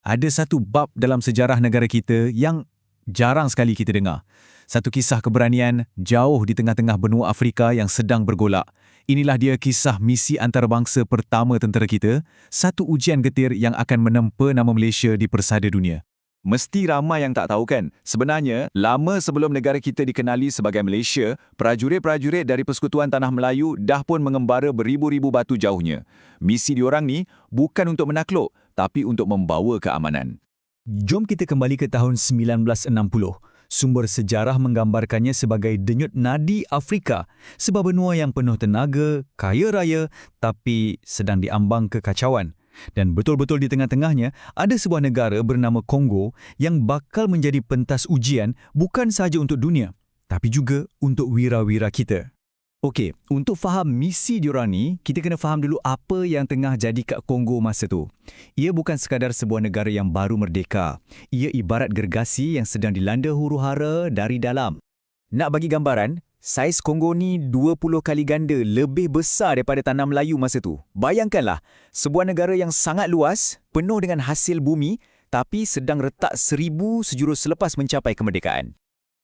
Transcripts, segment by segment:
Ada satu bab dalam sejarah negara kita yang jarang sekali kita dengar. Satu kisah keberanian jauh di tengah-tengah benua Afrika yang sedang bergolak. Inilah dia kisah misi antarabangsa pertama tentera kita, satu ujian getir yang akan menempa nama Malaysia di persada dunia. Mesti ramai yang tak tahu kan, sebenarnya lama sebelum negara kita dikenali sebagai Malaysia, prajurit-prajurit dari Persekutuan Tanah Melayu dah pun mengembara beribu-ribu batu jauhnya. Misi diorang ni bukan untuk menakluk, tapi untuk membawa keamanan. Jom kita kembali ke tahun 1960. Sumber sejarah menggambarkannya sebagai denyut nadi Afrika, sebuah benua yang penuh tenaga, kaya raya, tapi sedang diambang kekacauan. Dan betul-betul di tengah-tengahnya, ada sebuah negara bernama Kongo yang bakal menjadi pentas ujian bukan sahaja untuk dunia, tapi juga untuk wira-wira kita. Okey, untuk faham misi diorang ni, kita kena faham dulu apa yang tengah jadi kat Kongo masa tu. Ia bukan sekadar sebuah negara yang baru merdeka. Ia ibarat gergasi yang sedang dilanda huru-hara dari dalam. Nak bagi gambaran, saiz Kongo ni 20 kali ganda lebih besar daripada Tanah Melayu masa tu. Bayangkanlah, sebuah negara yang sangat luas, penuh dengan hasil bumi, tapi sedang retak 1000 sejurus selepas mencapai kemerdekaan.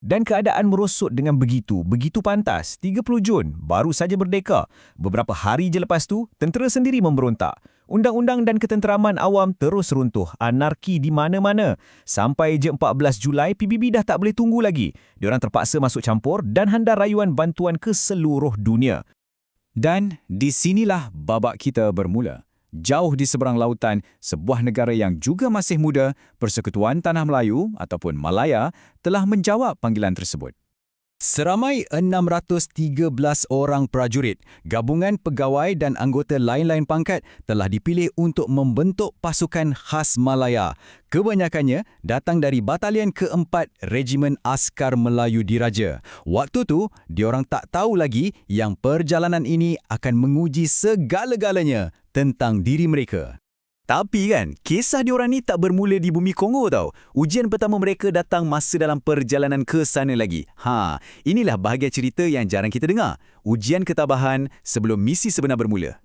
Dan keadaan merosot dengan begitu pantas. 30 Jun, baru saja merdeka. Beberapa hari je lepas tu, tentera sendiri memberontak. Undang-undang dan ketenteraman awam terus runtuh. Anarki di mana-mana. Sampai je 14 Julai, PBB dah tak boleh tunggu lagi. Diorang terpaksa masuk campur dan handar rayuan bantuan ke seluruh dunia. Dan di sinilah babak kita bermula. Jauh di seberang lautan, sebuah negara yang juga masih muda, Persekutuan Tanah Melayu ataupun Malaya, telah menjawab panggilan tersebut. Seramai 613 orang prajurit, gabungan pegawai dan anggota lain-lain pangkat telah dipilih untuk membentuk pasukan khas Malaya. Kebanyakannya datang dari Batalion ke-4 Regimen Askar Melayu Diraja. Waktu tu, diorang tak tahu lagi yang perjalanan ini akan menguji segala-galanya tentang diri mereka. Tapi kan, kisah diorang ni tak bermula di bumi Kongo tau. Ujian pertama mereka datang masa dalam perjalanan ke sana lagi. Inilah bahagian cerita yang jarang kita dengar. Ujian ketabahan sebelum misi sebenar bermula.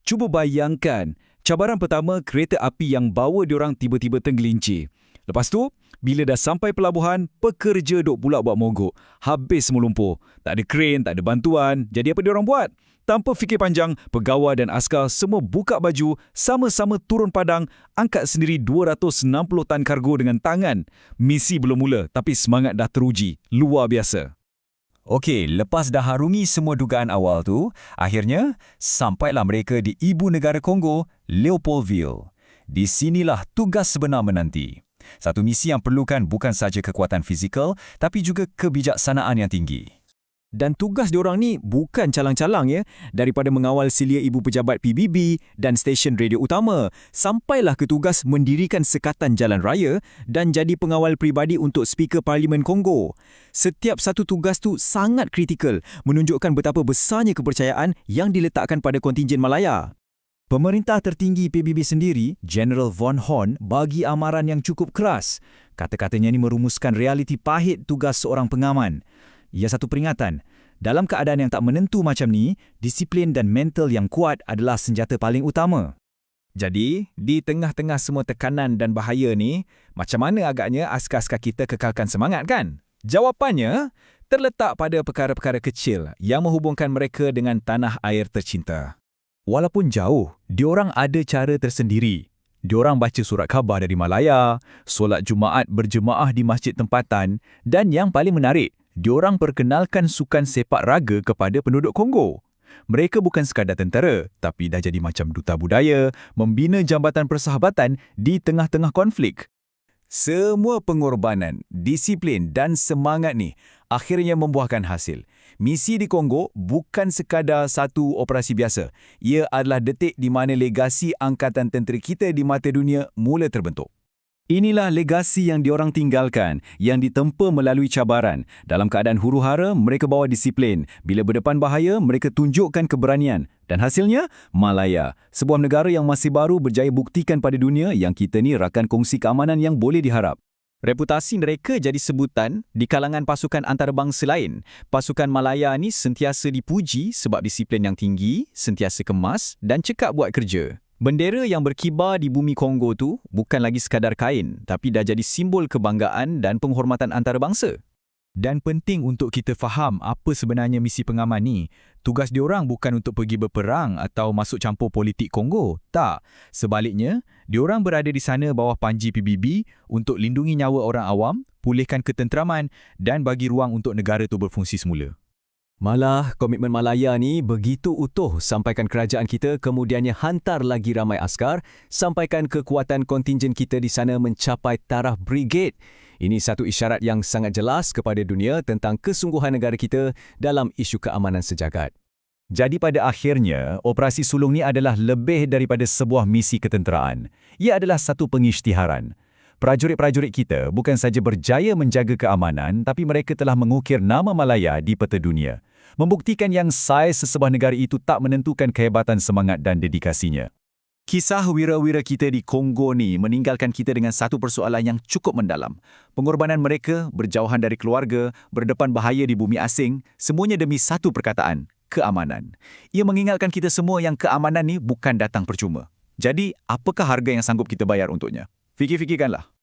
Cuba bayangkan, cabaran pertama kereta api yang bawa diorang tiba-tiba tergelincir. Lepas tu, bila dah sampai pelabuhan, pekerja duk pula buat mogok. Habis semua lumpur. Tak ada kren, tak ada bantuan. Jadi apa diorang buat? Tanpa fikir panjang, pegawai dan askar semua buka baju, sama-sama turun padang, angkat sendiri 260 tan kargo dengan tangan. Misi belum mula, tapi semangat dah teruji. Luar biasa. Okey, lepas dah harungi semua dugaan awal tu, akhirnya sampailah mereka di ibu negara Kongo, Leopoldville. Di sinilah tugas sebenar menanti. Satu misi yang perlukan bukan sahaja kekuatan fizikal, tapi juga kebijaksanaan yang tinggi. Dan tugas diorang ni bukan calang-calang ya, daripada mengawal silia ibu pejabat PBB dan stesen radio utama, sampailah ke tugas mendirikan sekatan jalan raya dan jadi pengawal peribadi untuk Speaker Parlimen Kongo. Setiap satu tugas tu sangat kritikal, menunjukkan betapa besarnya kepercayaan yang diletakkan pada kontingen Malaya. Pemerintah tertinggi PBB sendiri, General Von Horn, bagi amaran yang cukup keras. Kata-katanya ini merumuskan realiti pahit tugas seorang pengaman. Ia satu peringatan. Dalam keadaan yang tak menentu macam ni, disiplin dan mental yang kuat adalah senjata paling utama. Jadi, di tengah-tengah semua tekanan dan bahaya ni, macam mana agaknya askar-askar kita kekalkan semangat kan? Jawapannya terletak pada perkara-perkara kecil yang menghubungkan mereka dengan tanah air tercinta. Walaupun jauh, diorang ada cara tersendiri. Diorang baca surat khabar dari Malaya, solat Jumaat berjemaah di masjid tempatan dan yang paling menarik, diorang perkenalkan sukan sepak raga kepada penduduk Kongo. Mereka bukan sekadar tentera, tapi dah jadi macam duta budaya, membina jambatan persahabatan di tengah-tengah konflik. Semua pengorbanan, disiplin dan semangat ni akhirnya membuahkan hasil. Misi di Kongo bukan sekadar satu operasi biasa. Ia adalah detik di mana legasi angkatan tentera kita di mata dunia mula terbentuk. Inilah legasi yang diorang tinggalkan, yang ditempa melalui cabaran. Dalam keadaan huru-hara, mereka bawa disiplin. Bila berdepan bahaya, mereka tunjukkan keberanian. Dan hasilnya, Malaya, sebuah negara yang masih baru berjaya buktikan pada dunia yang kita ni rakan kongsi keamanan yang boleh diharap. Reputasi mereka jadi sebutan di kalangan pasukan antarabangsa lain. Pasukan Malaya ni sentiasa dipuji sebab disiplin yang tinggi, sentiasa kemas dan cekap buat kerja. Bendera yang berkibar di bumi Kongo tu bukan lagi sekadar kain, tapi dah jadi simbol kebanggaan dan penghormatan antarabangsa. Dan penting untuk kita faham apa sebenarnya misi pengaman ni. Tugas diorang bukan untuk pergi berperang atau masuk campur politik Kongo. Tak. Sebaliknya, diorang berada di sana bawah panji PBB untuk lindungi nyawa orang awam, pulihkan ketenteraman dan bagi ruang untuk negara tu berfungsi semula. Malah, komitmen Malaya ni begitu utuh sampaikan kerajaan kita kemudiannya hantar lagi ramai askar, sampaikan kekuatan kontingen kita di sana mencapai taraf brigade. Ini satu isyarat yang sangat jelas kepada dunia tentang kesungguhan negara kita dalam isu keamanan sejagat. Jadi pada akhirnya, Operasi Sulung ni adalah lebih daripada sebuah misi ketenteraan. Ia adalah satu pengisytiharan. Prajurit-prajurit kita bukan saja berjaya menjaga keamanan, tapi mereka telah mengukir nama Malaya di peta dunia. Membuktikan yang saiz sesebuah negara itu tak menentukan kehebatan semangat dan dedikasinya. Kisah wira-wira kita di Kongo ni meninggalkan kita dengan satu persoalan yang cukup mendalam. Pengorbanan mereka, berjauhan dari keluarga, berdepan bahaya di bumi asing, semuanya demi satu perkataan, keamanan. Ia mengingatkan kita semua yang keamanan ni bukan datang percuma. Jadi, apakah harga yang sanggup kita bayar untuknya? Fikir-fikirkanlah.